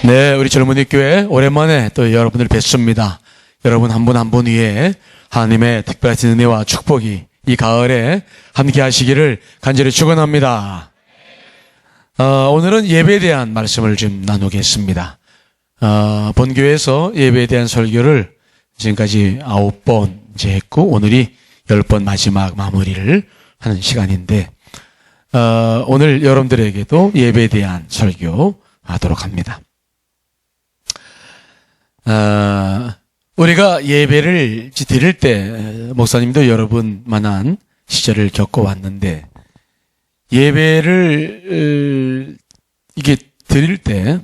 네, 우리 젊은이 교회 오랜만에 또 여러분들 뵙습니다. 여러분 한 분 한 분 위에 하나님의 특별한 은혜와 축복이 이 가을에 함께 하시기를 간절히 축원합니다. 오늘은 예배에 대한 말씀을 좀 나누겠습니다. 본교회에서 예배에 대한 설교를 지금까지 9번 이제 했고 오늘이 10번 마지막 마무리를 하는 시간인데 오늘 여러분들에게도 예배에 대한 설교 하도록 합니다. 우리가 예배를 드릴 때 목사님도 여러분 만한 시절을 겪어왔는데 예배를 이게 드릴 때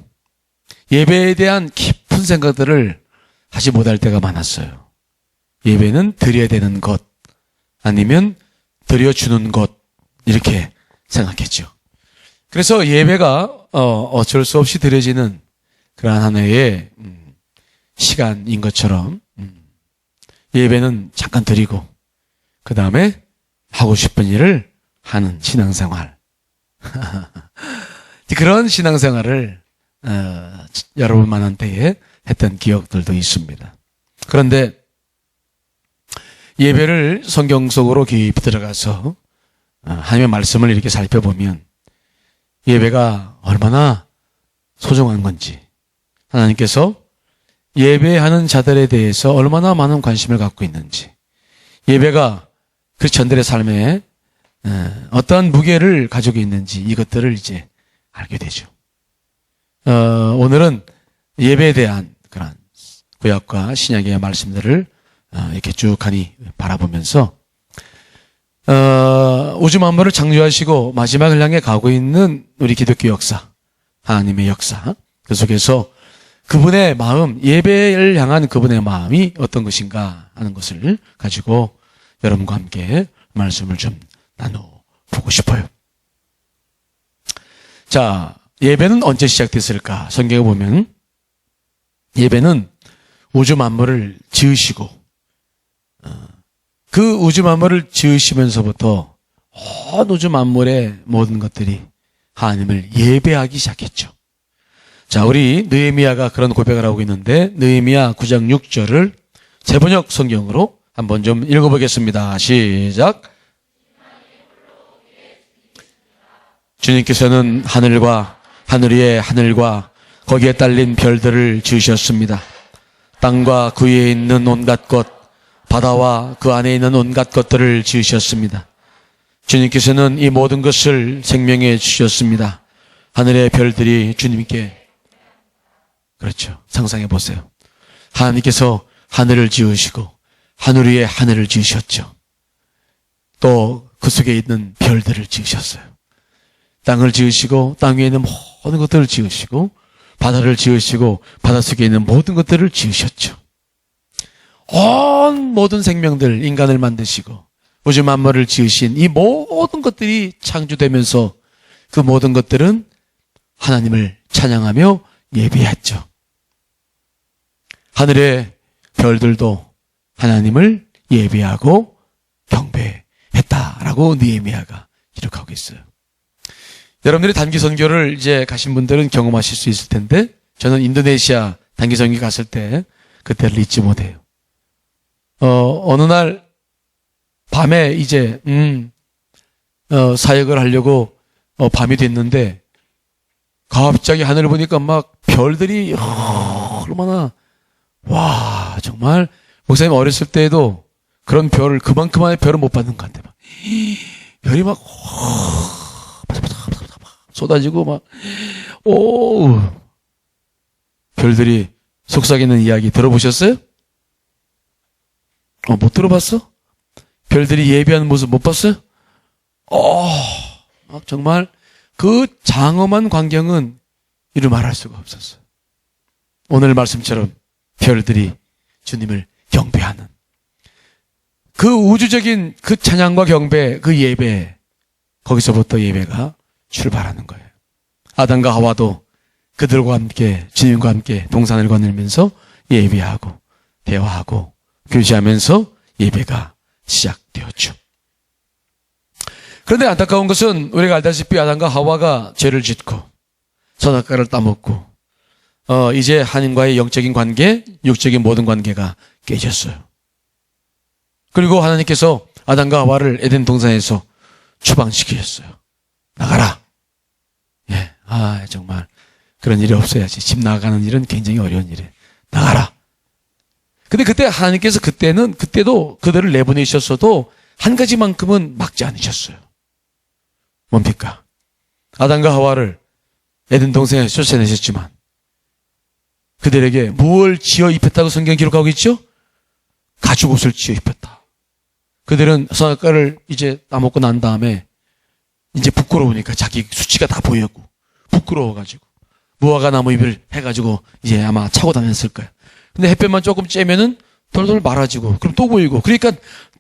예배에 대한 깊은 생각들을 하지 못할 때가 많았어요. 예배는 드려야 되는 것 아니면 드려주는 것 이렇게 생각했죠. 그래서 예배가 어쩔 수 없이 드려지는 그러한 하나의 시간인 것처럼 예배는 잠깐 드리고 그 다음에 하고 싶은 일을 하는 신앙생활 그런 신앙생활을 여러분 만한 때에 했던 기억들도 있습니다. 그런데 예배를 성경 속으로 깊이 들어가서 하나님의 말씀을 이렇게 살펴보면 예배가 얼마나 소중한 건지 하나님께서 예배하는 자들에 대해서 얼마나 많은 관심을 갖고 있는지 예배가 크리스천들의 삶에 어떠한 무게를 가지고 있는지 이것들을 이제 알게 되죠. 오늘은 예배에 대한 그런 구약과 신약의 말씀들을 이렇게 쭉하니 바라보면서 우주 만물을 창조하시고 마지막을 향해 가고 있는 우리 기독교 역사, 하나님의 역사 그 속에서 그분의 마음, 예배를 향한 그분의 마음이 어떤 것인가 하는 것을 가지고 여러분과 함께 말씀을 좀 나눠보고 싶어요. 자, 예배는 언제 시작됐을까? 성경에 보면 예배는 우주 만물을 지으시고 그 우주 만물을 지으시면서부터 온 우주 만물의 모든 것들이 하나님을 예배하기 시작했죠. 자, 우리 느헤미야가 그런 고백을 하고 있는데 느헤미야 9장 6절을 세번역 성경으로 한번 좀 읽어보겠습니다. 시작. 주님께서는 하늘과 하늘 위에 하늘과 거기에 딸린 별들을 지으셨습니다. 땅과 그 위에 있는 온갖 것, 바다와 그 안에 있는 온갖 것들을 지으셨습니다. 주님께서는 이 모든 것을 생명해 주셨습니다. 하늘의 별들이 주님께 그렇죠. 상상해 보세요. 하나님께서 하늘을 지으시고 하늘 위에 하늘을 지으셨죠. 또 그 속에 있는 별들을 지으셨어요. 땅을 지으시고 땅 위에 있는 모든 것들을 지으시고 바다를 지으시고 바다 속에 있는 모든 것들을 지으셨죠. 온 모든 생명들, 인간을 만드시고 우주 만물을 지으신 이 모든 것들이 창조되면서 그 모든 것들은 하나님을 찬양하며 예배했죠. 하늘의 별들도 하나님을 예배하고 경배했다라고 느헤미야가 기록하고 있어요. 여러분들이 단기 선교를 이제 가신 분들은 경험하실 수 있을 텐데 저는 인도네시아 단기 선교 갔을 때 그때를 잊지 못해요. 어느 날 밤에 이제 사역을 하려고 밤이 됐는데 갑자기 하늘을 보니까 막 별들이 얼마나 와 정말 목사님 어렸을 때에도 그런 별을 그만큼의 별을 못 받는 것 같아요. 별이 막 쏟아지고 막 별들이 속삭이는 이야기 들어보셨어요? 못 들어봤어? 별들이 예배하는 모습 못 봤어요? 정말 그 장엄한 광경은 이루 말할 수가 없었어요. 오늘 말씀처럼 별들이 주님을 경배하는 그 우주적인 그 찬양과 경배, 그 예배 거기서부터 예배가 출발하는 거예요. 아담과 하와도 그들과 함께 주님과 함께 동산을 거닐면서 예배하고 대화하고 교제하면서 예배가 시작되었죠. 그런데 안타까운 것은 우리가 알다시피 아담과 하와가 죄를 짓고 선악과를 따먹고 이제 하나님과의 영적인 관계, 육적인 모든 관계가 깨졌어요. 그리고 하나님께서 아담과 하와를 에덴 동산에서 추방시키셨어요. 나가라. 예, 정말 그런 일이 없어야지. 집 나가는 일은 굉장히 어려운 일이에요. 나가라. 근데 그때 하나님께서 그때도 그들을 내보내셨어도 한 가지만큼은 막지 않으셨어요. 뭡니까? 아담과 하와를 에덴 동산에서 쫓아내셨지만 그들에게 무엇을 지어 입혔다고 성경 기록하고 있죠? 가죽옷을 지어 입혔다. 그들은 선악과를 이제 따먹고 난 다음에 이제 부끄러우니까 자기 수치가 다 보였고 부끄러워가지고 무화과 나무 잎을 해가지고 이제 아마 차고 다녔을 거예요. 근데 햇볕만 조금 쬐면은 돌돌 말아지고 그럼 또 보이고 그러니까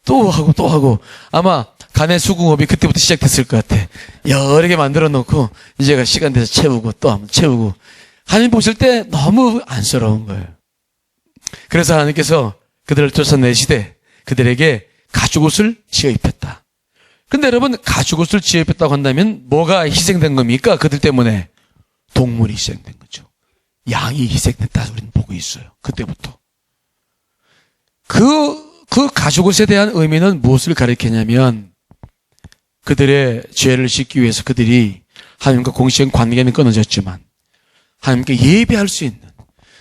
또 하고 아마 간의 수궁업이 그때부터 시작됐을 것 같아. 여러 개 만들어 놓고 이제가 시간 돼서 채우고 또 한번 채우고 하나님 보실 때 너무 안쓰러운 거예요. 그래서 하나님께서 그들을 쫓아내시되 그들에게 가죽옷을 지어 입혔다. 근데 여러분 가죽옷을 지어 입혔다고 한다면 뭐가 희생된 겁니까? 그들 때문에 동물이 희생된 거죠. 양이 희생됐다 우리는 보고 있어요. 그때부터. 그 가죽옷에 대한 의미는 무엇을 가리키냐면 그들의 죄를 씻기 위해서 그들이 하나님과 공식적인 관계는 끊어졌지만 하나님께 예배할 수 있는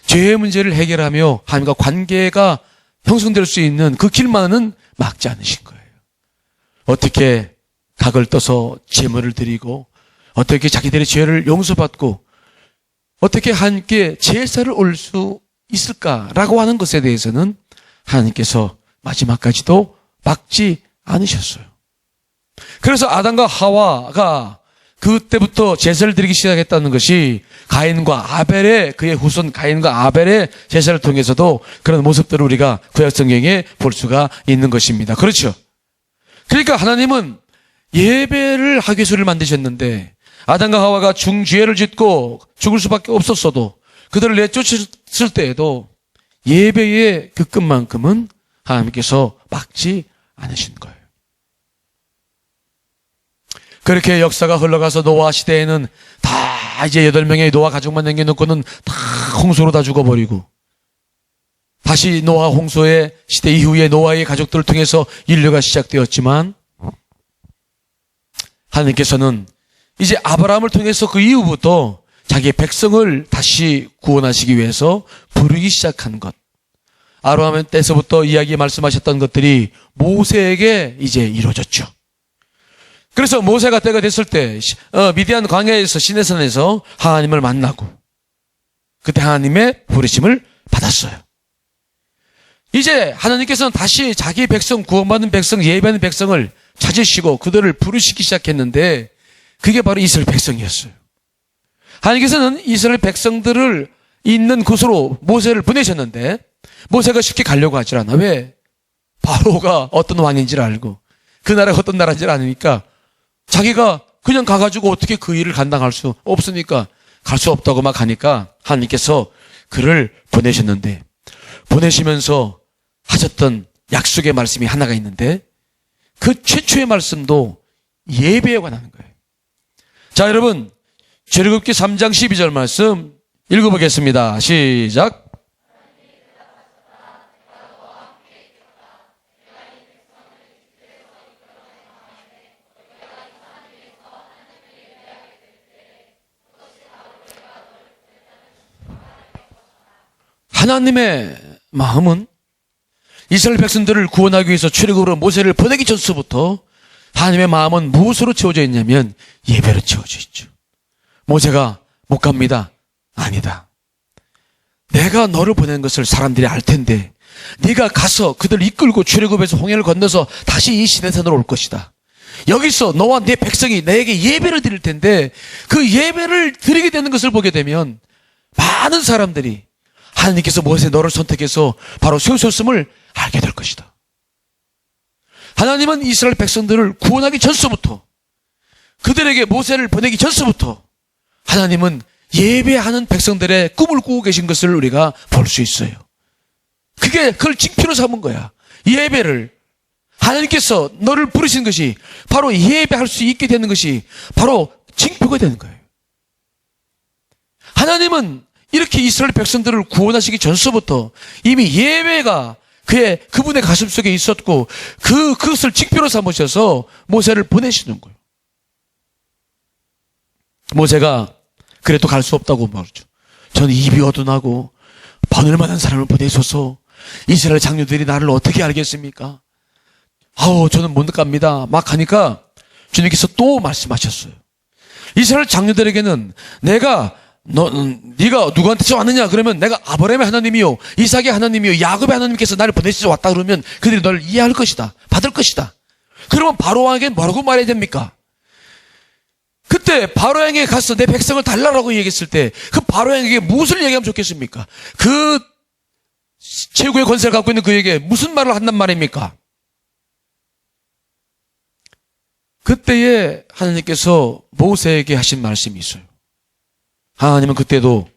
죄의 문제를 해결하며 하나님과 관계가 형성될 수 있는 그 길만은 막지 않으신 거예요. 어떻게 각을 떠서 제물을 드리고 어떻게 자기들의 죄를 용서받고 어떻게 하나님께 제사를 올 수 있을까라고 하는 것에 대해서는 하나님께서 마지막까지도 막지 않으셨어요. 그래서 아담과 하와가 그때부터 제사를 드리기 시작했다는 것이 가인과 아벨의 그의 후손 가인과 아벨의 제사를 통해서도 그런 모습들을 우리가 구약 성경에 볼 수가 있는 것입니다. 그렇죠? 그러니까 하나님은 예배를 하기 위해서 만드셨는데 아담과 하와가 중죄를 짓고 죽을 수밖에 없었어도 그들을 내쫓았을 때에도 예배의 그 끝만큼은 하나님께서 막지 않으신 거예요. 그렇게 역사가 흘러가서 노아 시대에는 다 이제 8명의 노아 가족만 남겨놓고는 다 홍수로 다 죽어버리고 다시 노아 홍수의 시대 이후에 노아의 가족들을 통해서 인류가 시작되었지만 하나님께서는 이제 아브라함을 통해서 그 이후부터 자기의 백성을 다시 구원하시기 위해서 부르기 시작한 것. 아브라함의 때서부터 이야기 말씀하셨던 것들이 모세에게 이제 이루어졌죠. 그래서 모세가 때가 됐을 때 미디안 광야에서 시내산에서 하나님을 만나고 그때 하나님의 부르심을 받았어요. 이제 하나님께서는 다시 자기 백성, 구원받은 백성, 예배하는 백성을 찾으시고 그들을 부르시기 시작했는데 그게 바로 이스라엘 백성이었어요. 하나님께서는 이스라엘 백성들을 있는 곳으로 모세를 보내셨는데 모세가 쉽게 가려고 하질 않아. 왜? 바로가 어떤 왕인지를 알고 그 나라가 어떤 나라인지를 아니까 자기가 그냥 가가지고 어떻게 그 일을 감당할 수 없으니까 갈 수 없다고 막 하니까 하나님께서 그를 보내셨는데 보내시면서 하셨던 약속의 말씀이 하나가 있는데 그 최초의 말씀도 예배에 관한 거예요. 자, 여러분 출애굽기 3장 12절 말씀 읽어보겠습니다. 시작. 하나님의 마음은 이스라엘 백성들을 구원하기 위해서 출애굽으로 모세를 보내기 전서부터 하나님의 마음은 무엇으로 채워져 있냐면 예배로 채워져 있죠. 모세가 못 갑니다. 아니다. 내가 너를 보낸 것을 사람들이 알 텐데 네가 가서 그들을 이끌고 출애굽에서 홍해를 건너서 다시 이 시내산으로 올 것이다. 여기서 너와 네 백성이 내게 예배를 드릴 텐데 그 예배를 드리게 되는 것을 보게 되면 많은 사람들이 하나님께서 모세 너를 선택해서 바로 세우셨음을 알게 될 것이다. 하나님은 이스라엘 백성들을 구원하기 전서부터 그들에게 모세를 보내기 전서부터 하나님은 예배하는 백성들의 꿈을 꾸고 계신 것을 우리가 볼 수 있어요. 그걸 징표로 삼은 거야. 예배를 하나님께서 너를 부르신 것이 바로 예배할 수 있게 되는 것이 바로 징표가 되는 거예요. 하나님은 이렇게 이스라엘 백성들을 구원하시기 전서부터 이미 예배가 그분의 가슴 속에 있었고 그것을 직표로 삼으셔서 모세를 보내시는 거예요. 모세가 그래도 갈 수 없다고 말하죠. 저는 입이 어둔하고 번을 만한 사람을 보내소서. 이스라엘 장로들이 나를 어떻게 알겠습니까? 저는 못 갑니다. 막 하니까 주님께서 또 말씀하셨어요. 이스라엘 장로들에게는 네가 누구한테서 왔느냐? 그러면 내가 아브라함의 하나님이요, 이삭의 하나님이요, 야곱의 하나님께서 나를 보내셔서 왔다 그러면 그들이 너를 이해할 것이다. 받을 것이다. 그러면 바로왕에게 뭐라고 말해야 됩니까? 그때 바로왕에게 가서 내 백성을 달라라고 얘기했을 때 그 바로왕에게 무엇을 얘기하면 좋겠습니까? 그 최고의 권세를 갖고 있는 그에게 무슨 말을 한단 말입니까? 그때에 하나님께서 모세에게 하신 말씀이 있어요. 하나님은 그때도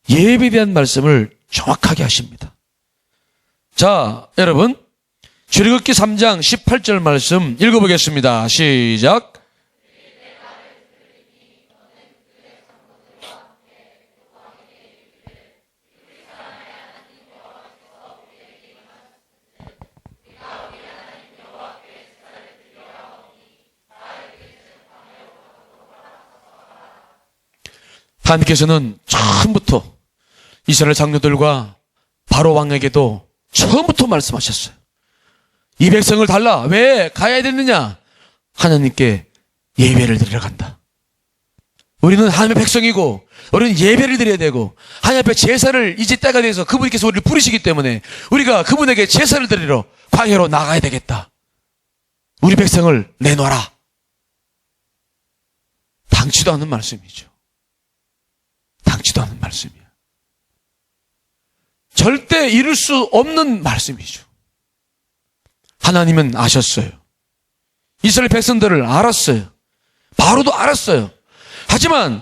예배에 대한 말씀을 정확하게 하십니다. 자, 여러분, 출애굽기 3장 18절 말씀 읽어보겠습니다. 시작. 하나님께서는 처음부터 이스라엘 장로들과 바로 왕에게도 처음부터 말씀하셨어요. 이 백성을 달라. 왜 가야 되느냐? 하나님께 예배를 드리러 간다. 우리는 하나님의 백성이고 우리는 예배를 드려야 되고 하나님 앞에 제사를 이제 때가 돼서 그분께서 우리를 부르시기 때문에 우리가 그분에게 제사를 드리러 광야로 나가야 되겠다. 우리 백성을 내놔라. 당치도 않은 말씀이죠. 당치도 않은 말씀이야. 절대 이룰 수 없는 말씀이죠. 하나님은 아셨어요. 이스라엘 백성들을 알았어요. 바로도 알았어요. 하지만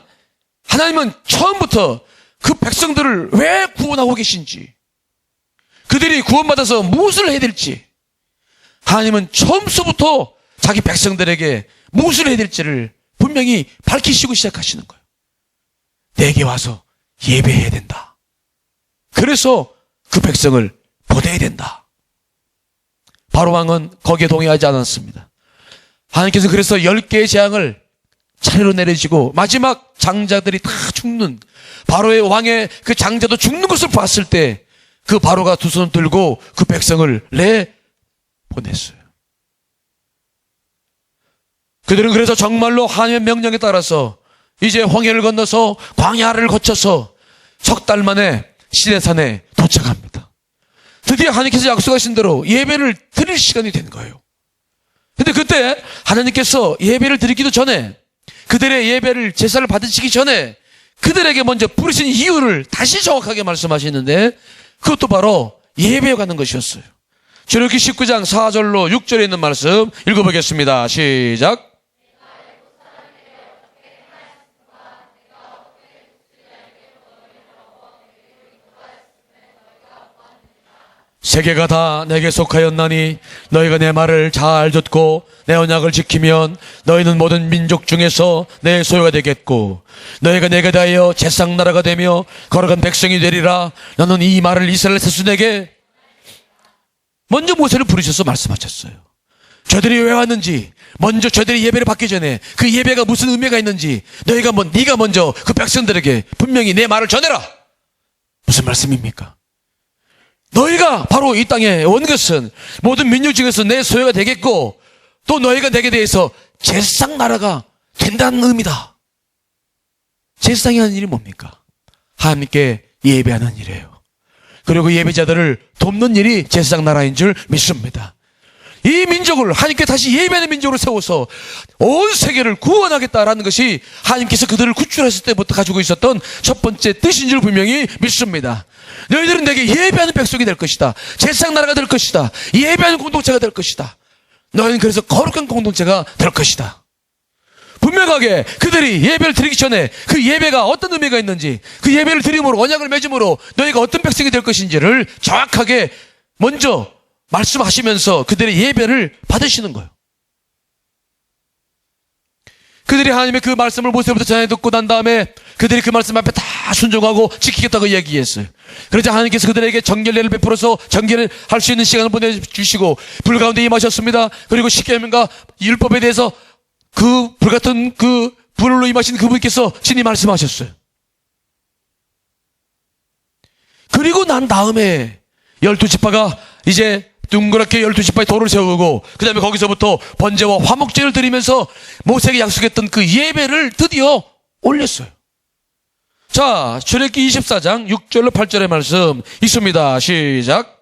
하나님은 처음부터 그 백성들을 왜 구원하고 계신지, 그들이 구원받아서 무엇을 해야 될지, 하나님은 처음부터 자기 백성들에게 무엇을 해야 될지를 분명히 밝히시고 시작하시는 거예요. 내게 와서 예배해야 된다. 그래서 그 백성을 보내야 된다. 바로왕은 거기에 동의하지 않았습니다. 하나님께서 그래서 10개의 재앙을 차례로 내리시고 마지막 장자들이 다 죽는, 바로의 왕의 그 장자도 죽는 것을 봤을 때 그 바로가 두 손을 들고 그 백성을 내보냈어요. 그들은 그래서 정말로 하나님의 명령에 따라서 이제 홍해를 건너서 광야를 거쳐서 석 달 만에 시내산에 도착합니다. 드디어 하나님께서 약속하신 대로 예배를 드릴 시간이 된 거예요. 근데 그때 하나님께서 예배를 드리기도 전에, 그들의 예배를 제사를 받으시기 전에 그들에게 먼저 부르신 이유를 다시 정확하게 말씀하시는데 그것도 바로 예배에 가는 것이었어요. 출애굽기 19장 4절로 6절에 있는 말씀 읽어보겠습니다. 시작. 세계가 다 내게 속하였나니 너희가 내 말을 잘 듣고 내 언약을 지키면 너희는 모든 민족 중에서 내 소유가 되겠고 너희가 내게 대하여 제상나라가 되며 거룩한 백성이 되리라. 너는 이 말을 이스라엘 자손에게, 먼저 모세를 부르셔서 말씀하셨어요. 저들이 왜 왔는지, 먼저 저들이 예배를 받기 전에 그 예배가 무슨 의미가 있는지 네가 먼저 그 백성들에게 분명히 내 말을 전해라. 무슨 말씀입니까? 너희가 바로 이 땅에 온 것은 모든 민족 중에서 내 소유가 되겠고 또 너희가 내게 대해서 제사장 나라가 된다는 의미다. 제사장이 하는 일이 뭡니까? 하나님께 예배하는 일이에요. 그리고 예배자들을 돕는 일이 제사장 나라인 줄 믿습니다. 이 민족을 하나님께 다시 예배하는 민족으로 세워서 온 세계를 구원하겠다라는 것이 하나님께서 그들을 구출했을 때부터 가지고 있었던 첫 번째 뜻인 줄 분명히 믿습니다. 너희들은 내게 예배하는 백성이 될 것이다. 제사장 나라가 될 것이다. 예배하는 공동체가 될 것이다. 너희는 그래서 거룩한 공동체가 될 것이다. 분명하게 그들이 예배를 드리기 전에 그 예배가 어떤 의미가 있는지, 그 예배를 드림으로 언약을 맺음으로 너희가 어떤 백성이 될 것인지를 정확하게 먼저 말씀하시면서 그들의 예배를 받으시는 거예요. 그들이 하나님의 그 말씀을 모세부터 전해 듣고 난 다음에 그들이 그 말씀 앞에 다 순종하고 지키겠다고 얘기했어요. 그러자 하나님께서 그들에게 정결례를 베풀어서 정결을 할 수 있는 시간을 보내주시고 불 가운데 임하셨습니다. 그리고 십계명과 율법에 대해서 그 불같은 그 불로 임하신 그분께서 친히 말씀하셨어요. 그리고 난 다음에 12지파가 이제 둥그렇게 12지파의 도를 세우고 그 다음에 거기서부터 번제와 화목제를 드리면서 모세에게 약속했던 그 예배를 드디어 올렸어요. 자, 출애굽기 24장 6절로 8절의 말씀 있습니다. 시작.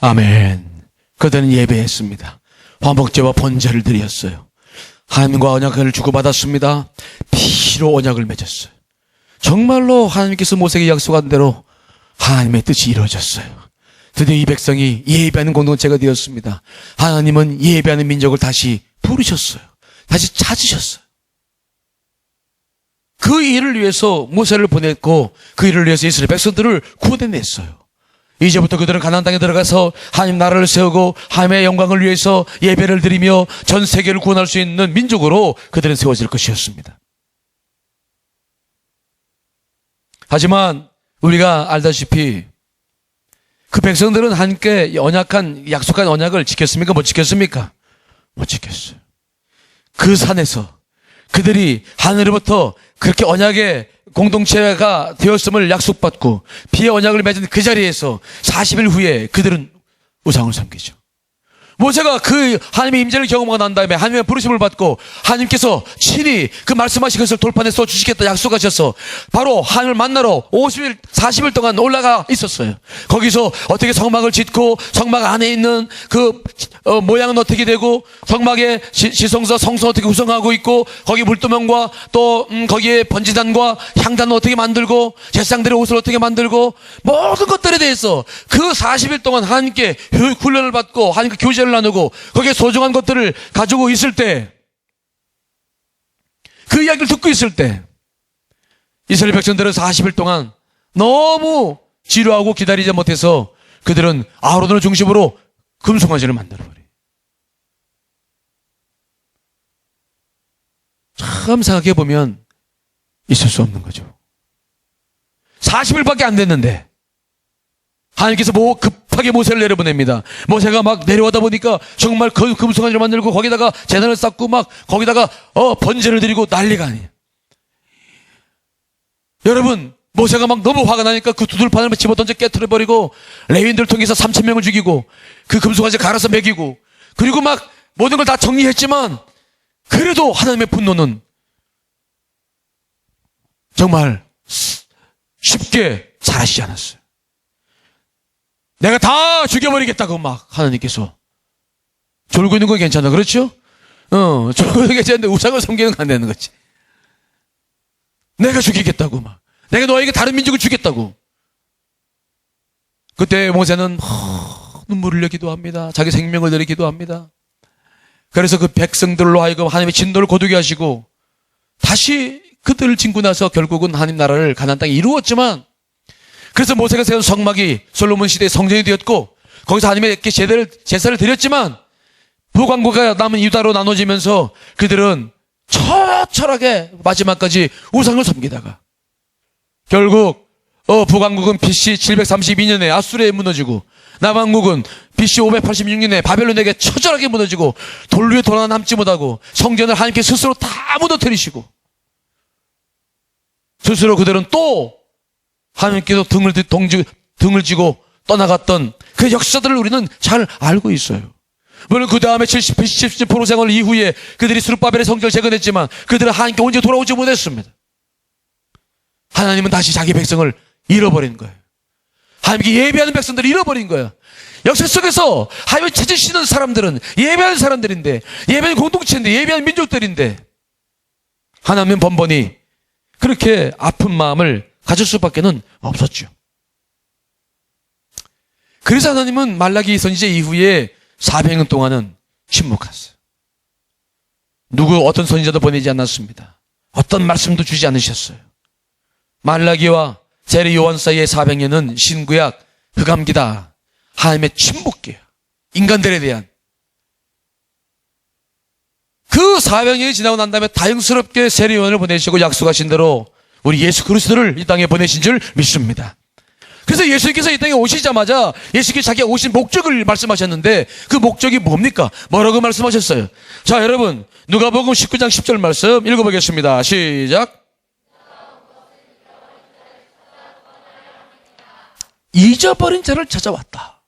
아멘. 그들은 예배했습니다. 화목제와 번제를 드렸어요. 하나님과 언약을 주고받았습니다. 피로 언약을 맺었어요. 정말로 하나님께서 모세에게 약속한 대로 하나님의 뜻이 이루어졌어요. 드디어 이 백성이 예배하는 공동체가 되었습니다. 하나님은 예배하는 민족을 다시 부르셨어요. 다시 찾으셨어요. 그 일을 위해서 모세를 보냈고 그 일을 위해서 이스라엘 백성들을 구원해냈어요. 이제부터 그들은 가나안 땅에 들어가서 하나님 나라를 세우고 하나님의 영광을 위해서 예배를 드리며 전 세계를 구원할 수 있는 민족으로 그들은 세워질 것이었습니다. 하지만 우리가 알다시피 그 백성들은 하나님께 약속한 언약을 지켰습니까? 못 지켰습니까? 못 지켰어요. 그 산에서 그들이 하늘로부터 그렇게 언약의 공동체가 되었음을 약속받고 피의 언약을 맺은 그 자리에서 40일 후에 그들은 우상을 섬기죠. 모세가 그 하나님의 임재를 경험하고 난 다음에 하나님의 부르심을 받고 하나님께서 친히 그 말씀하신 것을 돌판에 써주시겠다 약속하셔서 바로 하나님을 만나러 40일 동안 올라가 있었어요. 거기서 어떻게 성막을 짓고 성막 안에 있는 그 모양은 어떻게 되고 성막의 지성소 성소 어떻게 구성하고 있고 거기 물두멍과 또 거기에 번제단과 향단을 어떻게 만들고 제사장들의 옷을 어떻게 만들고 모든 것들에 대해서 그 40일 동안 하나님께 훈련을 받고 하나님께 교제를 나누고 거기에 소중한 것들을 가지고 있을 때 그 이야기를 듣고 있을 때 이스라엘 백성들은 40일 동안 너무 지루하고 기다리지 못해서 그들은 아론을 중심으로 금송아지를 만들어버려요. 참 생각해보면 있을 수 없는 거죠. 40일밖에 안 됐는데 하나님께서 급하게 모세를 내려보냅니다. 모세가 막 내려오다 보니까 정말 그 금송아지를 만들고 거기다가 제단을 쌓고 막 거기다가 번제를 드리고 난리가 아니에요. 여러분, 모세가 막 너무 화가 나니까 그 두들판을 집어던져 깨트려버리고 레위인들 통해서 3,000명을 죽이고 그 금송아지 갈아서 먹이고 그리고 막 모든 걸 다 정리했지만 그래도 하나님의 분노는 정말 쉽게 사라지지 않았어요. 내가 다 죽여버리겠다고 막 하나님께서 졸고 있는 건 괜찮아. 그렇죠? 졸고 있는 게 괜찮은데 우상을 섬기는 건 안 되는 거지. 내가 죽이겠다고 막. 내가 너에게 다른 민족을 주겠다고. 그때 모세는 눈물을 흘리기도 합니다. 자기 생명을 내리기도 합니다. 그래서 그 백성들로 하여금 하나님의 진노를 거두게 하시고 다시 그들을 짓고 나서 결국은 하나님 나라를 가나안 땅에 이루었지만 그래서 모세가 세운 성막이 솔로몬 시대의 성전이 되었고 거기서 하나님께 제사를 드렸지만 북왕국가 남은 유다로 나눠지면서 그들은 처절하게 마지막까지 우상을 섬기다가 결국 북왕국은 BC 732년에 아수르에 무너지고 남왕국은 BC 586년에 바벨론에게 처절하게 무너지고 돌 위에 돌 하나 남지 못하고 성전을 하나님께 스스로 다 무너뜨리시고 스스로 그들은 또 하나님께서 등을 지고 떠나갔던 그 역사들을 우리는 잘 알고 있어요. 물론 그 다음에 70% 생활 이후에 그들이 스룹바벨의 성전을 재건했지만 그들은 하나님께 언제 돌아오지 못했습니다. 하나님은 다시 자기 백성을 잃어버린 거예요. 하나님께 예배하는 백성들을 잃어버린 거예요. 역사 속에서 하나님을 찾으시는 사람들은 예배하는 사람들인데 예배하는 공동체인데 예배하는 민족들인데 하나님은 번번이 그렇게 아픈 마음을 가질 수밖에는 없었죠. 그래서 하나님은 말라기 선지자 이후에 400년 동안은 침묵했어요. 어떤 선지자도 보내지 않았습니다. 어떤 말씀도 주지 않으셨어요. 말라기와 세례 요한 사이의 400년은 신구약 흑암기다. 하나님의 침묵기야. 인간들에 대한. 그 400년이 지나고 난 다음에 다행스럽게 세례 요한을 보내시고 약속하신 대로 우리 예수 그리스도를 이 땅에 보내신 줄 믿습니다. 그래서 예수님께서 이 땅에 오시자마자 예수님께서 자기가 오신 목적을 말씀하셨는데 그 목적이 뭡니까? 뭐라고 말씀하셨어요? 자, 여러분 누가복음 19장 10절 말씀 읽어보겠습니다. 시작. 잊어버린 자를 찾아왔다.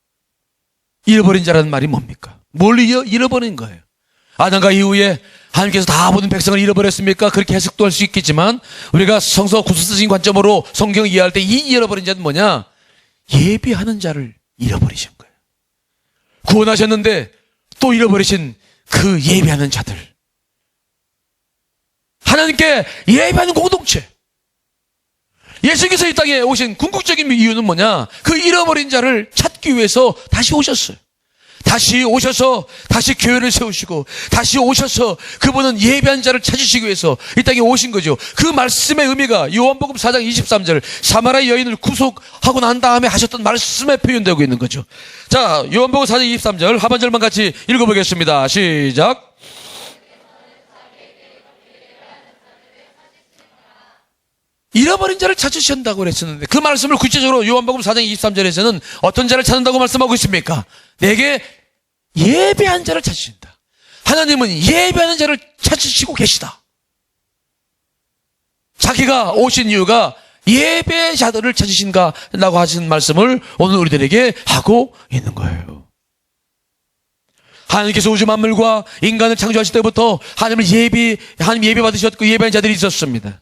잃어버린 자라는 말이 뭡니까? 뭘 잃어버린 거예요? 아담과 이후에 하나님께서 다 모든 백성을 잃어버렸습니까? 그렇게 해석도 할 수 있겠지만 우리가 성서 구술적인 관점으로 성경을 이해할 때 이 잃어버린 자는 뭐냐? 예비하는 자를 잃어버리신 거예요. 구원하셨는데 또 잃어버리신 그 예비하는 자들. 하나님께 예비하는 공동체. 예수님께서 이 땅에 오신 궁극적인 이유는 뭐냐? 그 잃어버린 자를 찾기 위해서 다시 오셨어요. 다시 오셔서 다시 교회를 세우시고 다시 오셔서 그분은 예배한 자를 찾으시기 위해서 이 땅에 오신 거죠. 그 말씀의 의미가 요한복음 4장 23절 사마리아 여인을 구속하고 난 다음에 하셨던 말씀에 표현되고 있는 거죠. 자, 요한복음 4장 23절 하반절만 같이 읽어보겠습니다. 시작. 잃어버린 자를 찾으신다고 그랬었는데 그 말씀을 구체적으로 요한복음 4장 23절에서는 어떤 자를 찾는다고 말씀하고 있습니까? 내게 예배한 자를 찾으신다. 하나님은 예배하는 자를 찾으시고 계시다. 자기가 오신 이유가 예배자들을 찾으신가라고 하신 말씀을 오늘 우리들에게 하고 있는 거예요. 하나님께서 우주 만물과 인간을 창조하실 때부터 하나님 예배 받으셨고 예배한 자들이 있었습니다.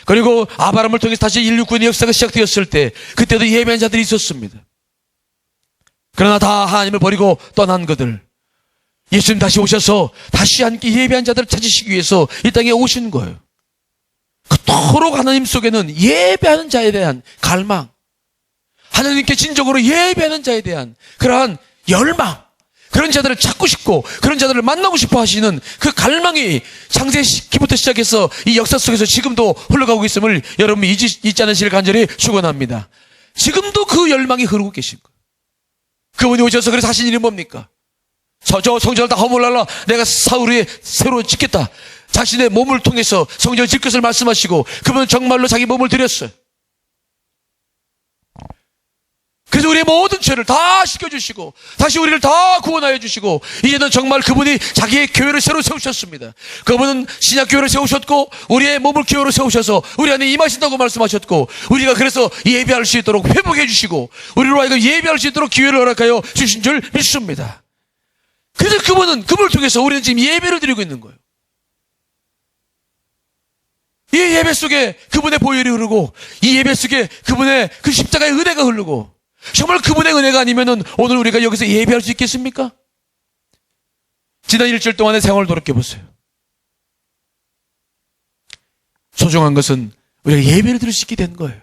그리고 아브라함을 통해서 다시 인류 구원의 역사가 시작되었을 때 그때도 예배한 자들이 있었습니다. 그러나 다 하나님을 버리고 떠난 그들, 예수님 다시 오셔서 다시 함께 예배한 자들을 찾으시기 위해서 이 땅에 오신 거예요. 그토록 하나님 속에는 예배하는 자에 대한 갈망, 하나님께 진정으로 예배하는 자에 대한 그러한 열망, 그런 자들을 찾고 싶고 그런 자들을 만나고 싶어 하시는 그 갈망이 창세기부터 시작해서 이 역사 속에서 지금도 흘러가고 있음을 여러분이 잊지 않으시길 간절히 축원합니다. 지금도 그 열망이 흐르고 계신 거예요. 그분이 오셔서 그래서 하신 일이 뭡니까? 저 성전을 다 허물라라 내가 사흘 후에 새로 짓겠다. 자신의 몸을 통해서 성전을 짓 것을 말씀하시고 그분은 정말로 자기 몸을 드렸어요. 그래서 우리의 모든 죄를 다 씻겨주시고 다시 우리를 다 구원하여 주시고 이제는 정말 그분이 자기의 교회를 새로 세우셨습니다. 그분은 신약교회를 세우셨고 우리의 몸을 교회로 세우셔서 우리 안에 임하신다고 말씀하셨고 우리가 그래서 예배할 수 있도록 회복해 주시고 우리로 하여금 예배할 수 있도록 기회를 허락하여 주신 줄 믿습니다. 그래서 그분을 통해서 우리는 지금 예배를 드리고 있는 거예요. 이 예배 속에 그분의 보혈이 흐르고 이 예배 속에 그분의 그 십자가의 은혜가 흐르고 정말 그분의 은혜가 아니면은 오늘 우리가 여기서 예배할 수 있겠습니까? 지난 일주일 동안의 생활을 돌이켜보세요. 소중한 것은 우리가 예배를 드릴 수 있게 된 거예요.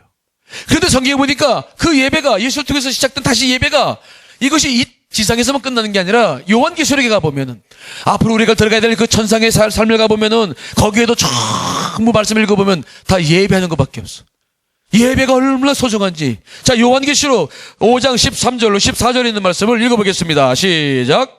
그런데 성경에 보니까 그 예배가 예수를 통해서 시작된 다시 예배가 이것이 이 지상에서만 끝나는 게 아니라 요한계시록에 가보면은 앞으로 우리가 들어가야 될 그 천상의 삶을 가보면은 거기에도 전부 말씀 읽어보면 다 예배하는 것밖에 없어. 예배가 얼마나 소중한지. 자, 요한계시록 5장 13절로 14절에 있는 말씀을 읽어보겠습니다. 시작.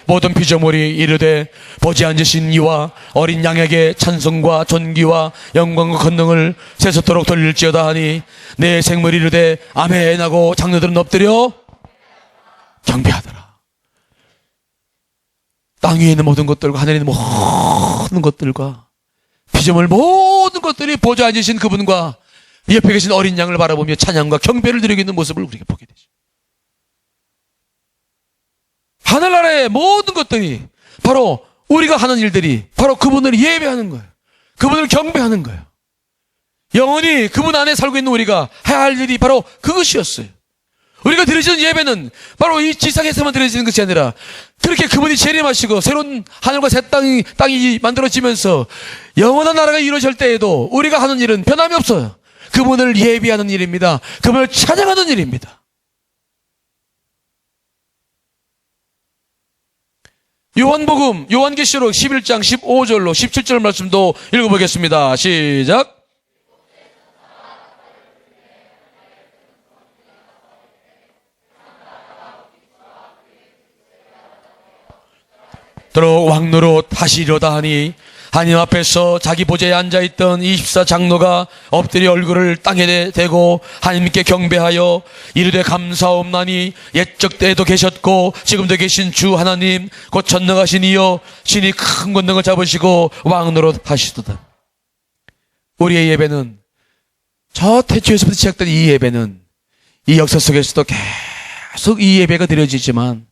모든 피조물이 이르되 보지 않으신 이와 어린 양에게 찬송과 존귀와 영광과 권능을 세세토록 돌릴지어다 하니 내 생물이 이르되 아멘 하고 장로들은 엎드려 경배하더라. 땅 위에 있는 모든 것들과 하늘에 있는 모든 것들과 피조물 모든 것들이 보좌 앉으신 그분과 옆에 계신 어린 양을 바라보며 찬양과 경배를 드리고 있는 모습을 우리가 보게 되죠. 하늘나라의 모든 것들이 바로 우리가 하는 일들이 바로 그분을 예배하는 거예요. 그분을 경배하는 거예요. 영원히 그분 안에 살고 있는 우리가 해야 할 일이 바로 그것이었어요. 우리가 드려지는 예배는 바로 이 지상에서만 드려지는 것이 아니라 그렇게 그분이 재림하시고 새로운 하늘과 새 땅이 만들어지면서 영원한 나라가 이루어질 때에도 우리가 하는 일은 변함이 없어요. 그분을 예비하는 일입니다. 그분을 찬양하는 일입니다. 요한복음, 요한계시록 11장 15절로 17절 말씀도 읽어보겠습니다. 시작. 더러 왕노릇 하시려다 하니 하나님 앞에서 자기 보좌에 앉아있던 24장로가 엎드려 얼굴을 땅에 대고 하나님께 경배하여 이르되 감사옵나니 옛적 때에도 계셨고 지금도 계신 주 하나님 곧 전능하신 이여 신이 큰 권능을 잡으시고 왕노릇 하시도다. 우리의 예배는 저 태초에서부터 시작된 이 예배는 이 역사 속에서도 계속 이 예배가 드려지지만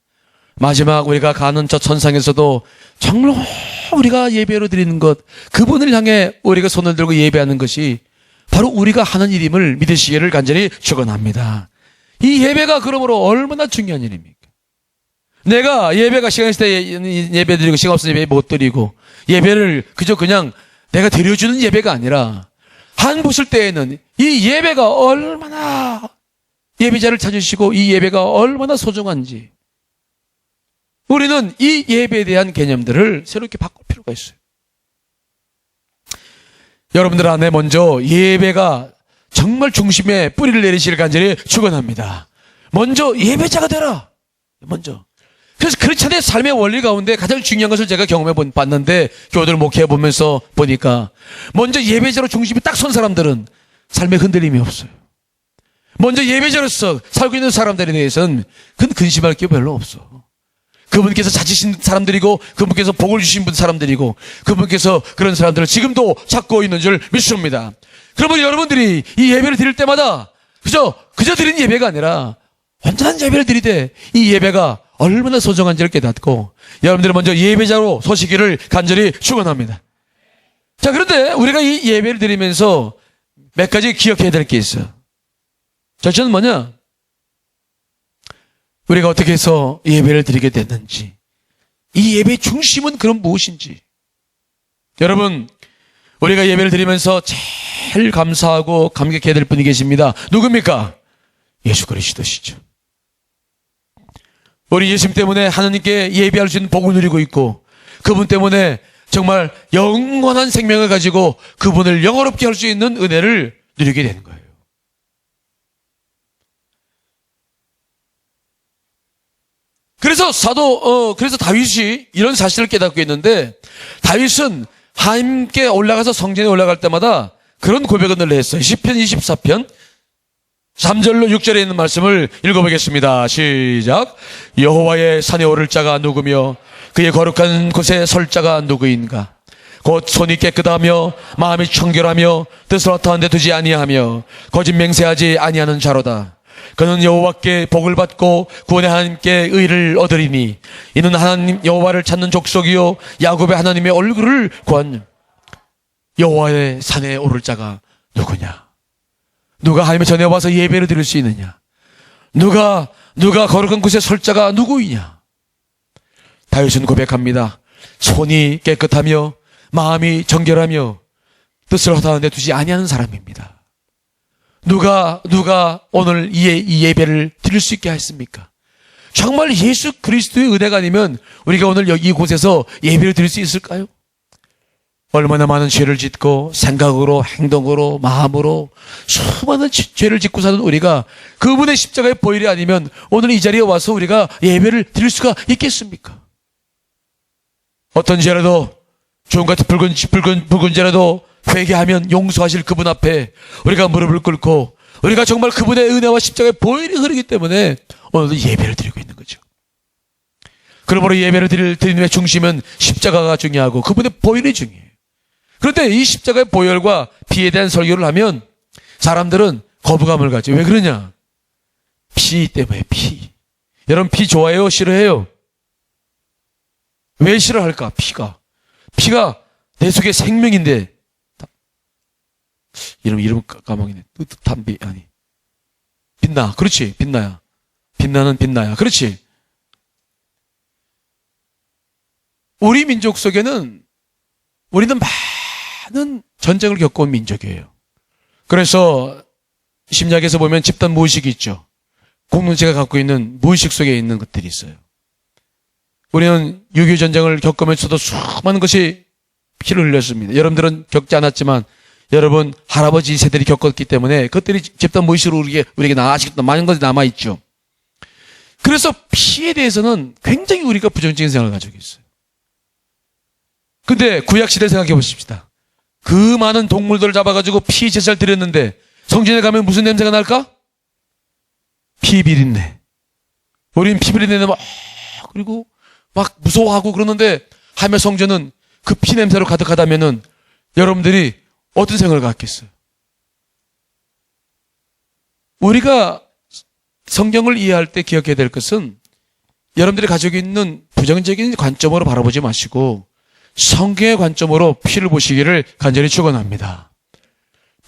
마지막 우리가 가는 저 천상에서도 정말 우리가 예배로 드리는 것, 그분을 향해 우리가 손을 들고 예배하는 것이 바로 우리가 하는 일임을 믿으시기를 간절히 축원합니다. 이 예배가 그러므로 얼마나 중요한 일입니까? 내가 예배가 시간 있을 때 예배 드리고 시간 없을 때 예배 못 드리고 예배를 그냥 내가 드려주는 예배가 아니라 한 보실 때에는 이 예배가 얼마나 예배자를 찾으시고 이 예배가 얼마나 소중한지 우리는 이 예배에 대한 개념들을 새롭게 바꿀 필요가 있어요. 여러분들 안에 먼저 예배가 정말 중심에 뿌리를 내리시길 간절히 축원합니다. 먼저 예배자가 되라. 먼저. 그래서 크리스찬의 삶의 원리 가운데 가장 중요한 것을 제가 경험해 봤는데 교회들 목회해 보면서 보니까 먼저 예배자로 중심이 딱 선 사람들은 삶에 흔들림이 없어요. 먼저 예배자로서 살고 있는 사람들에 대해서는 근심할 게 별로 없어. 그분께서 찾으신 사람들이고 그분께서 복을 주신 사람들이고 그분께서 그런 사람들을 지금도 찾고 있는 줄 믿습니다. 그러면 여러분들이 이 예배를 드릴 때마다 그저 드리는 예배가 아니라 완전한 예배를 드리되 이 예배가 얼마나 소중한지를 깨닫고 여러분들은 먼저 예배자로 서시기를 간절히 축원합니다. 자, 그런데 우리가 이 예배를 드리면서 몇 가지 기억해야 될 게 있어요. 첫째는 뭐냐? 우리가 어떻게 해서 예배를 드리게 됐는지, 이 예배의 중심은 그럼 무엇인지. 여러분, 우리가 예배를 드리면서 제일 감사하고 감격해야 될 분이 계십니다. 누굽니까? 예수 그리스도시죠. 우리 예수님 때문에 하나님께 예배할 수 있는 복을 누리고 있고 그분 때문에 정말 영원한 생명을 가지고 그분을 영원롭게 할 수 있는 은혜를 누리게 되는 거예요. 그래서 그래서 다윗이 이런 사실을 깨닫고 있는데 다윗은 하나님께 올라가서 성전에 올라갈 때마다 그런 고백을 늘 했어요. 시편 24편 3절로 6절에 있는 말씀을 읽어보겠습니다. 시작. 여호와의 산에 오를 자가 누구며 그의 거룩한 곳에 설 자가 누구인가? 곧 손이 깨끗하며 마음이 청결하며 뜻을 허탄 데 두지 아니하며 거짓 맹세하지 아니하는 자로다. 그는 여호와께 복을 받고 구원의 하나님께 의를 얻으리니 이는 하나님 여호와를 찾는 족속이요 야곱의 하나님의 얼굴을 구한 여호와의 산에 오를 자가 누구냐? 누가 하나님의 전에 와서 예배를 드릴 수 있느냐? 누가 거룩한 곳에 설 자가 누구이냐? 다윗은 고백합니다. 손이 깨끗하며 마음이 정결하며 뜻을 허탄한 데 두지 아니하는 사람입니다. 누가 오늘 이 예배를 드릴 수 있게 했습니까? 정말 예수 그리스도의 은혜가 아니면 우리가 오늘 여기 이곳에서 예배를 드릴 수 있을까요? 얼마나 많은 죄를 짓고 생각으로 행동으로 마음으로 수많은 죄를 짓고 사는 우리가 그분의 십자가의 보혈이 아니면 오늘 이 자리에 와서 우리가 예배를 드릴 수가 있겠습니까? 어떤 죄라도 주님 같은 붉은 죄라도 회개하면 용서하실 그분 앞에 우리가 무릎을 꿇고 우리가 정말 그분의 은혜와 십자가의 보혈이 흐르기 때문에 오늘도 예배를 드리고 있는 거죠. 그러므로 예배를 드리는 중심은 십자가가 중요하고 그분의 보혈이 중요해요. 그런데 이 십자가의 보혈과 피에 대한 설교를 하면 사람들은 거부감을 가져. 왜 그러냐? 피 때문에 피. 여러분 피 좋아해요? 싫어해요? 왜 싫어할까? 피가 내 속에 생명인데 이름 까먹이네. 담비 아니 빛나. 그렇지 빛나야. 빛나는 빛나야. 그렇지? 우리 민족 속에는 우리는 많은 전쟁을 겪어온 민족이에요. 그래서 심리학에서 보면 집단 무의식이 있죠. 공동체가 갖고 있는 무의식 속에 있는 것들이 있어요. 우리는 6.25 전쟁을 겪으면서도 수많은 것이 피를 흘렸습니다. 여러분들은 겪지 않았지만 여러분 할아버지 세대들이 겪었기 때문에 그것들이 집단 무의식으로 우리에게 아직도 많은 것이 남아있죠. 그래서 피에 대해서는 굉장히 우리가 부정적인 생각을 가지고 있어요. 근데 구약시대를 생각해 보십시다. 그 많은 동물들을 잡아가지고 피 제사를 드렸는데 성전에 가면 무슨 냄새가 날까? 피 비린내. 우리는 피 비린내 막 그리고 막 무서워하고 그러는데 하며 성전은 그 피 냄새로 가득하다면은 여러분들이 어떤 생각을 갖겠어요? 우리가 성경을 이해할 때 기억해야 될 것은 여러분들이 가지고 있는 부정적인 관점으로 바라보지 마시고 성경의 관점으로 피를 보시기를 간절히 축원합니다.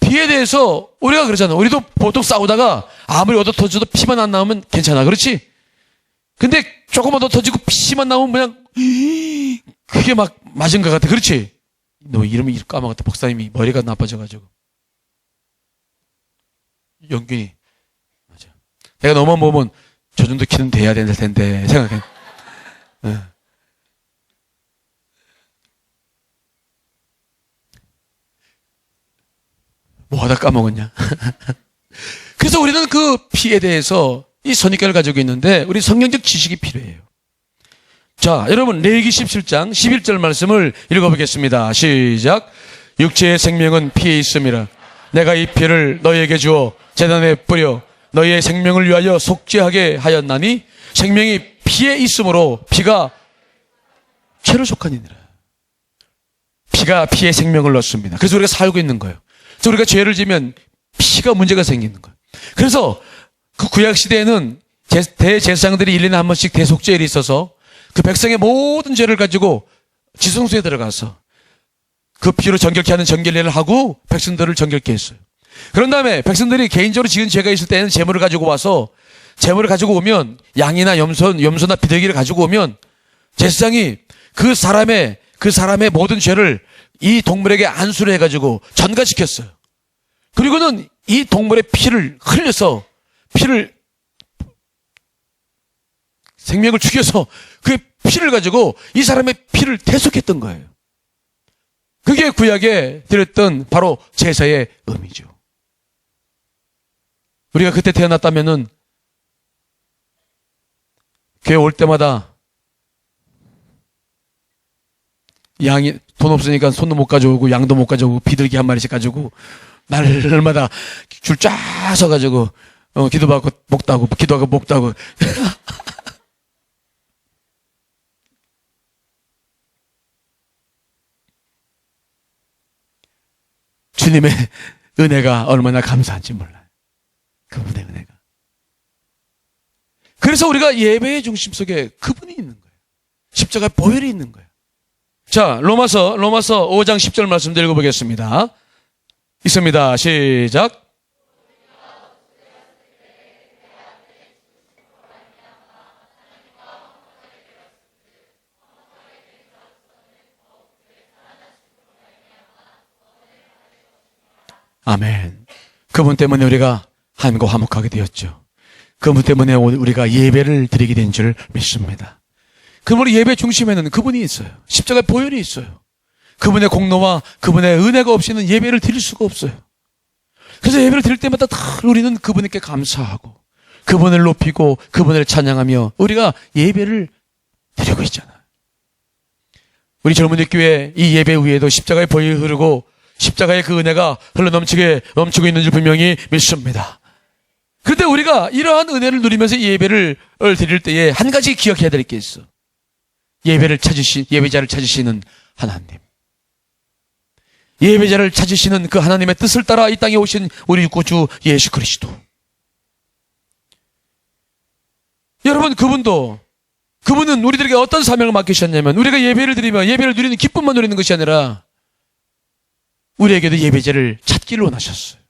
피에 대해서 우리가 그러잖아. 우리도 보통 싸우다가 아무리 얻어 터져도 피만 안 나오면 괜찮아. 그렇지? 근데 조금 얻어 터지고 피만 나오면 그냥 그게 막 맞은 것 같아. 그렇지? 너 이름이 까먹었다. 목사님이 머리가 나빠져가지고. 영균이. 맞아. 내가 너만 보면 저 정도 키는 돼야 될 텐데 생각해. 뭐 하다 까먹었냐? 그래서 우리는 그 피에 대해서 이 선입견을 가지고 있는데 우리 성경적 지식이 필요해요. 자, 여러분 레위기 17장 11절 말씀을 읽어보겠습니다. 시작. 육체의 생명은 피에 있음이라. 내가 이 피를 너희에게 주어 제단에 뿌려 너희의 생명을 위하여 속죄하게 하였나니 생명이 피에 있으므로 피가 죄를 속하니라. 피가 피에 생명을 넣습니다. 그래서 우리가 살고 있는 거예요. 그래서 우리가 죄를 지면 피가 문제가 생기는 거예요. 그래서 그 구약 시대에는 대제사장들이 1년에 한 번씩 대속죄일이 있어서 그 백성의 모든 죄를 가지고 지성소에 들어가서 그 피로 정결케 하는 정결례를 하고 백성들을 정결케 했어요. 그런 다음에 백성들이 개인적으로 지은 죄가 있을 때는 제물을 가지고 와서 제물을 가지고 오면 양이나 염소나 비둘기를 가지고 오면 제사장이 그 사람의 모든 죄를 이 동물에게 안수를 해가지고 전가시켰어요. 그리고는 이 동물의 피를 흘려서 생명을 죽여서 그 피를 가지고 이 사람의 피를 대속했던 거예요. 그게 구약에 들었던 바로 제사의 의미죠. 우리가 그때 태어났다면은 교회 올 때마다 양이 돈 없으니까 손도 못 가져오고 양도 못 가져오고 비둘기 한 마리씩 가지고 날마다 줄 쫙 서가지고 기도받고 먹다고 기도하고 먹다고 주님의 은혜가 얼마나 감사한지 몰라요. 그분의 은혜가. 그래서 우리가 예배의 중심 속에 그분이 있는 거예요. 십자가의 보혈이 있는 거예요. 자, 로마서 5장 10절 말씀도 읽어보겠습니다. 있습니다. 시작. 아멘. 그분 때문에 우리가 하나님과 화목하게 되었죠. 그분 때문에 우리가 예배를 드리게 된 줄 믿습니다. 그러므로 예배 중심에는 그분이 있어요. 십자가의 보혈이 있어요. 그분의 공로와 그분의 은혜가 없이는 예배를 드릴 수가 없어요. 그래서 예배를 드릴 때마다 다 우리는 그분에게 감사하고 그분을 높이고 그분을 찬양하며 우리가 예배를 드리고 있잖아요. 우리 젊은이 교회 이 예배 위에도 십자가의 보혈이 흐르고 십자가의 그 은혜가 넘치고 있는 줄 분명히 믿습니다. 그런데 우리가 이러한 은혜를 누리면서 예배를 드릴 때에 한 가지 기억해야 될 게 있어. 예배자를 찾으시는 하나님. 예배자를 찾으시는 그 하나님의 뜻을 따라 이 땅에 오신 우리 구주 예수 그리스도. 여러분, 그분은 우리들에게 어떤 사명을 맡기셨냐면 우리가 예배를 드리며 예배를 누리는 기쁨만 누리는 것이 아니라 우리에게도 예배자를 찾기를 원하셨어요.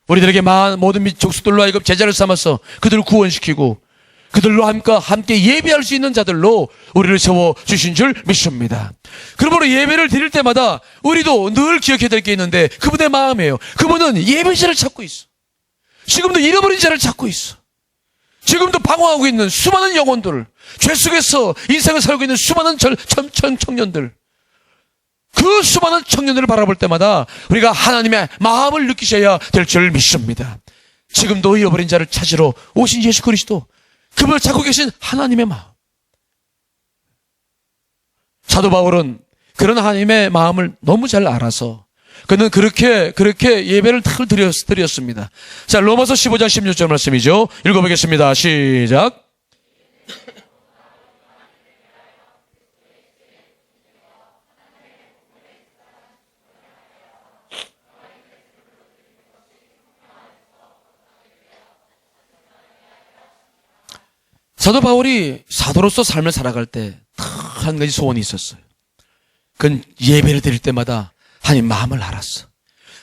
우리들에게 모든 족속들로 하여금 제자를 삼아서 그들을 구원시키고 그들로 함께 예배할 수 있는 자들로 우리를 세워주신 줄 믿습니다. 그러므로 예배를 드릴 때마다 우리도 늘 기억해야 될 게 있는데 그분의 마음이에요. 그분은 예배자를 찾고 있어. 지금도 잃어버린 자를 찾고 있어. 지금도 방황하고 있는 수많은 영혼들, 죄 속에서 인생을 살고 있는 수많은 청년들, 그 수많은 청년들을 바라볼 때마다 우리가 하나님의 마음을 느끼셔야 될 줄 믿습니다. 지금도 잃어버린 자를 찾으러 오신 예수 그리스도, 그분을 찾고 계신 하나님의 마음. 사도 바울은 그런 하나님의 마음을 너무 잘 알아서 그는 그렇게 예배를 탁 드렸습니다. 자, 로마서 15장 16절 말씀이죠. 읽어보겠습니다. 시작. 사도 바울이 사도로서 삶을 살아갈 때 한 가지 소원이 있었어요. 그건 예배를 드릴 때마다 하나님 마음을 알았어.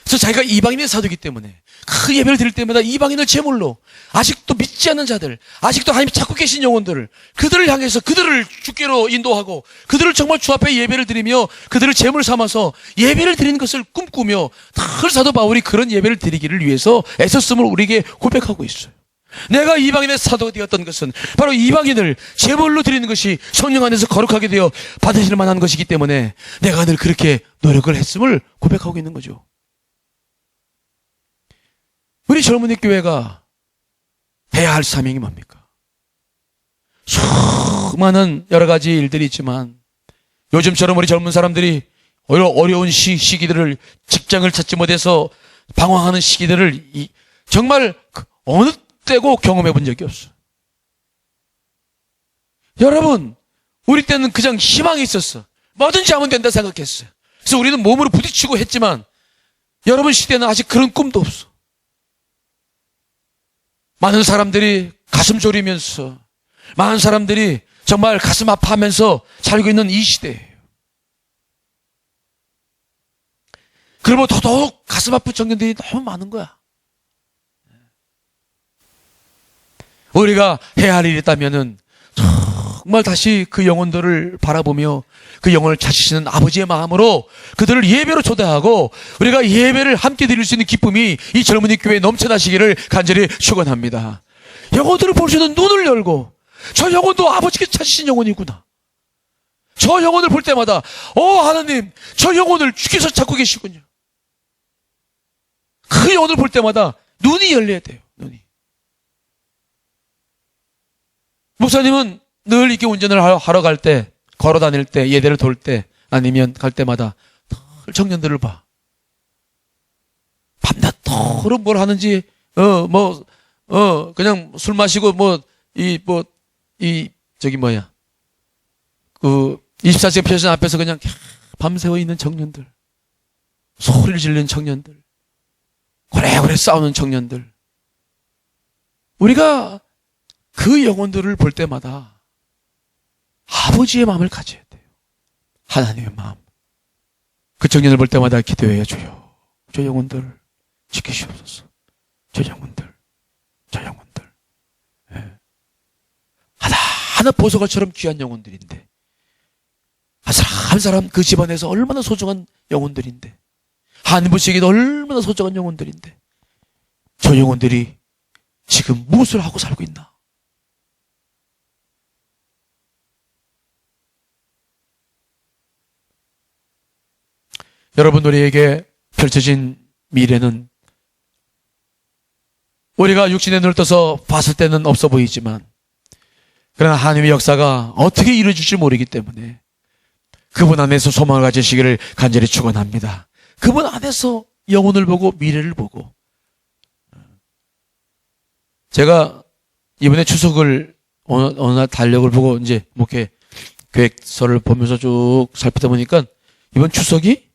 그래서 자기가 이방인의 사도이기 때문에 그 예배를 드릴 때마다 이방인을 제물로, 아직도 믿지 않는 자들, 아직도 하나님이 찾고 계신 영혼들을, 그들을 향해서 그들을 주께로 인도하고 그들을 정말 주 앞에 예배를 드리며 그들을 제물 삼아서 예배를 드리는 것을 꿈꾸며 늘 사도 바울이 그런 예배를 드리기를 위해서 애썼음을 우리에게 고백하고 있어요. 내가 이방인의 사도가 되었던 것은 바로 이방인을 제물로 드리는 것이 성령 안에서 거룩하게 되어 받으실 만한 것이기 때문에 내가 늘 그렇게 노력을 했음을 고백하고 있는 거죠. 우리 젊은이 교회가 해야 할 사명이 뭡니까? 수많은 여러 가지 일들이 있지만 요즘처럼 우리 젊은 사람들이 어려운 시기들을, 직장을 찾지 못해서 방황하는 시기들을 정말 어느 때고 경험해 본 적이 없어. 여러분, 우리 때는 그냥 희망이 있었어. 뭐든지 하면 된다 생각했어요. 그래서 우리는 몸으로 부딪히고 했지만 여러분 시대는 아직 그런 꿈도 없어. 많은 사람들이 가슴 졸이면서, 많은 사람들이 정말 가슴 아파하면서 살고 있는 이 시대예요. 그러면 더더욱 가슴 아픈 청년들이 너무 많은 거야. 우리가 해야 할 일이 있다면은 정말 다시 그 영혼들을 바라보며 그 영혼을 찾으시는 아버지의 마음으로 그들을 예배로 초대하고 우리가 예배를 함께 드릴 수 있는 기쁨이 이 젊은이 교회에 넘쳐나시기를 간절히 축원합니다. 영혼들을 볼 수 있는 눈을 열고, 저 영혼도 아버지께서 찾으신 영혼이구나. 저 영혼을 볼 때마다 하나님, 저 영혼을 주께서 찾고 계시군요. 그 영혼을 볼 때마다 눈이 열려야 돼요. 눈이. 목사님은 늘 이렇게 운전을 하러 갈 때, 걸어 다닐 때, 예대를 돌 때, 아니면 갈 때마다 늘 청년들을 봐. 밤낮토록 뭘 하는지, 그냥 술 마시고, 24시간 표시선 앞에서 그냥 밤새워 있는 청년들, 소리를 지르는 청년들, 고래고래 싸우는 청년들. 우리가 그 영혼들을 볼 때마다 아버지의 마음을 가져야 돼요. 하나님의 마음. 그 청년을 볼 때마다 기도해야 주요. 저 영혼들 지키시옵소서. 저 영혼들. 예. 하나 보석알처럼 귀한 영혼들인데, 한 사람 그 집안에서 얼마나 소중한 영혼들인데, 한 분씩에도 얼마나 소중한 영혼들인데, 저 영혼들이 지금 무엇을 하고 살고 있나? 여러분, 우리에게 펼쳐진 미래는 우리가 육신의 눈을 떠서 봤을 때는 없어 보이지만, 그러나 하나님의 역사가 어떻게 이루어질지 모르기 때문에 그분 안에서 소망을 가지시기를 간절히 축원합니다. 그분 안에서 영혼을 보고 미래를 보고. 제가 이번에 추석을 어느 날 달력을 보고 이제 목회 계획서를 보면서 쭉 살피다 보니까 이번 추석이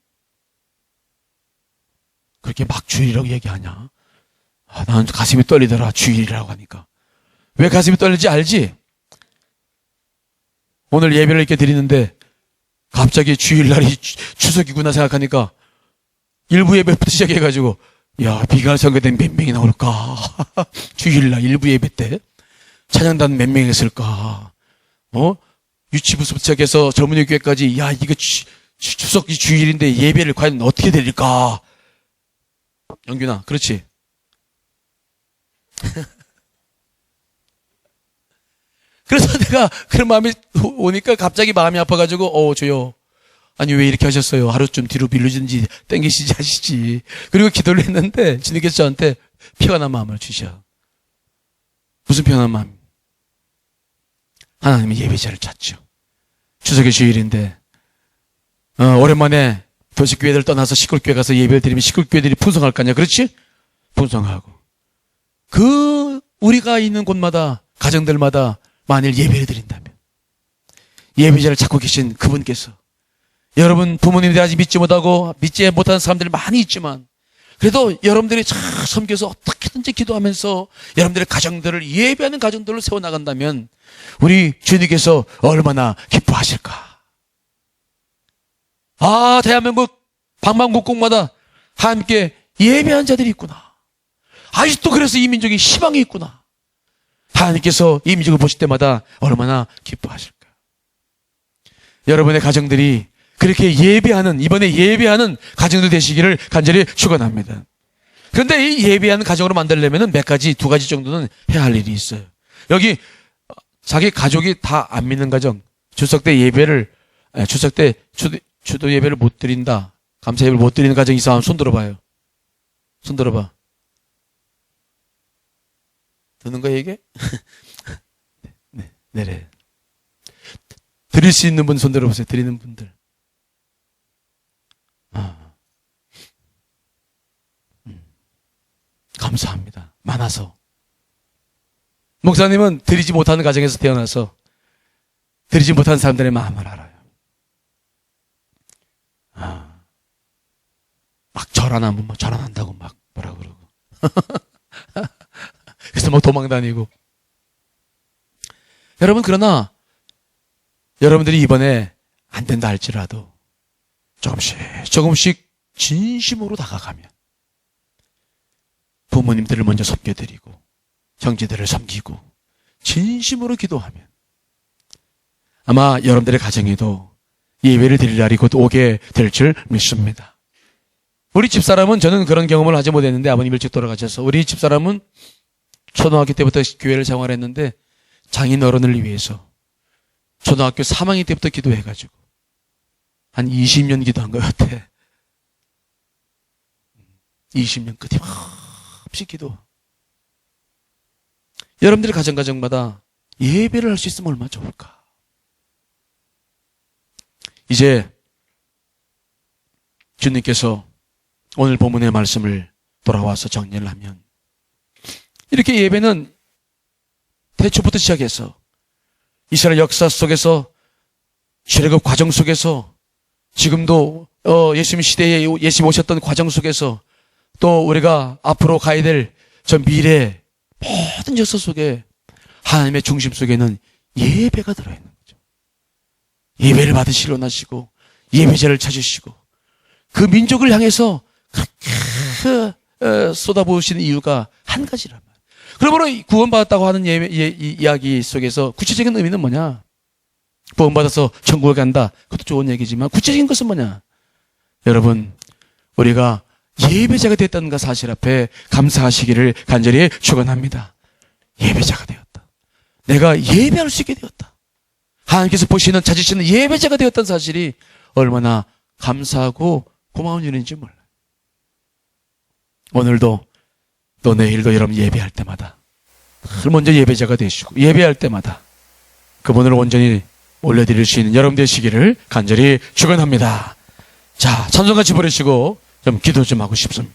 그렇게 막 주일이라고 얘기하냐? 나는 가슴이 떨리더라. 주일이라고 하니까. 왜 가슴이 떨리지 알지? 오늘 예배를 이렇게 드리는데 갑자기 주일날이 추석이구나 생각하니까 일부 예배부터 시작해가지고, 야, 비가 선거된 몇 명이 나올까? 주일날 일부 예배 때. 찬양단 몇 명 했을까? 유치부부터 시작해서 젊은이 교회까지, 야, 이거 추석 주일인데 예배를 과연 어떻게 드릴까? 영균아, 그렇지? 그래서 내가 그런 마음이 오니까 갑자기 마음이 아파가지고, 주여. 아니, 왜 이렇게 하셨어요? 하루 좀 뒤로 밀려든지 땡기시지 하시지. 그리고 기도를 했는데, 주님께서 저한테 평안한 마음을 주셔. 무슨 평안한 마음? 하나님이 예배자를 찾죠. 추석의 주일인데, 오랜만에 도시교회들 떠나서 시골교회 가서 예배를 드리면 시골교회들이 풍성할 거 아니야. 그렇지? 풍성하고. 우리가 있는 곳마다, 가정들마다 만일 예배를 드린다면, 예배자를 찾고 계신 그분께서, 여러분 부모님들이 아직 믿지 못하고 믿지 못하는 사람들이 많이 있지만 그래도 여러분들이 잘 섬겨서 어떻게든지 기도하면서 여러분들의 가정들을 예배하는 가정들을 세워나간다면 우리 주님께서 얼마나 기뻐하실까. 대한민국 방방곡곡마다 함께 예배한 자들이 있구나. 아직도 그래서 이 민족이 희망이 있구나. 하나님께서 이 민족을 보실 때마다 얼마나 기뻐하실까. 여러분의 가정들이 그렇게 이번에 예배하는 가정들 되시기를 간절히 축원합니다. 그런데 이 예배하는 가정으로 만들려면 두 가지 정도는 해야 할 일이 있어요. 여기 자기 가족이 다 안 믿는 가정, 추석 때 주도 예배를 못 드린다, 감사 예배를 못 드리는 가정이 있으면 손 들어봐요. 손 들어봐. 드는 거야 이게? 네, 내래. 드릴 수 있는 분 손 들어보세요. 드리는 분들. 감사합니다. 많아서. 목사님은 드리지 못하는 가정에서 태어나서 드리지 못하는 사람들의 마음을 알아요. 막 절안하면 절안한다고 막 뭐라 그러고. 그래서 막 도망다니고. 여러분, 그러나 여러분들이 이번에 안 된다 할지라도 조금씩 진심으로 다가가면 부모님들을 먼저 섬겨드리고 형제들을 섬기고 진심으로 기도하면 아마 여러분들의 가정에도 예배를 드릴 날이 곧 오게 될 줄 믿습니다. 우리 집사람은 저는 그런 경험을 하지 못했는데 아버님 일찍 돌아가셔서 우리 집사람은 초등학교 때부터 교회를 생활했는데 장인 어른을 위해서 초등학교 3학년 때부터 기도해가지고 한 20년 기도한 것 같아. 20년 끊임없이 기도. 여러분들의 가정마다 예배를 할 수 있으면 얼마나 좋을까. 이제 주님께서 오늘 본문의 말씀을 돌아와서 정리를 하면 이렇게 예배는 태초부터 시작해서 이스라엘 역사 속에서 출애굽 과정 속에서 지금도 예수님 시대에 예수님 오셨던 과정 속에서 또 우리가 앞으로 가야 될 저 미래 모든 역사 속에 하나님의 중심 속에는 예배가 들어있는 거죠. 예배를 받으시러 나시고 예배자를 찾으시고 그 민족을 향해서 그렇게 쏟아부으시는 이유가 한 가지란 말이에요. 그러므로 구원받았다고 하는 이야기 속에서 구체적인 의미는 뭐냐? 구원받아서 천국에 간다. 그것도 좋은 얘기지만 구체적인 것은 뭐냐? 여러분, 우리가 예배자가 됐다는 그 사실 앞에 감사하시기를 간절히 축원합니다. 예배자가 되었다. 내가 예배할 수 있게 되었다. 하나님께서 보시는 찾으시는 예배자가 되었다는 사실이 얼마나 감사하고 고마운 일인지 몰라요. 오늘도 또 내일도 여러분 예배할 때마다 늘 먼저 예배자가 되시고 예배할 때마다 그분을 온전히 올려드릴 수 있는 여러분 되시기를 간절히 축원합니다. 자, 찬송같이 부르시고 좀 기도 좀 하고 싶습니다.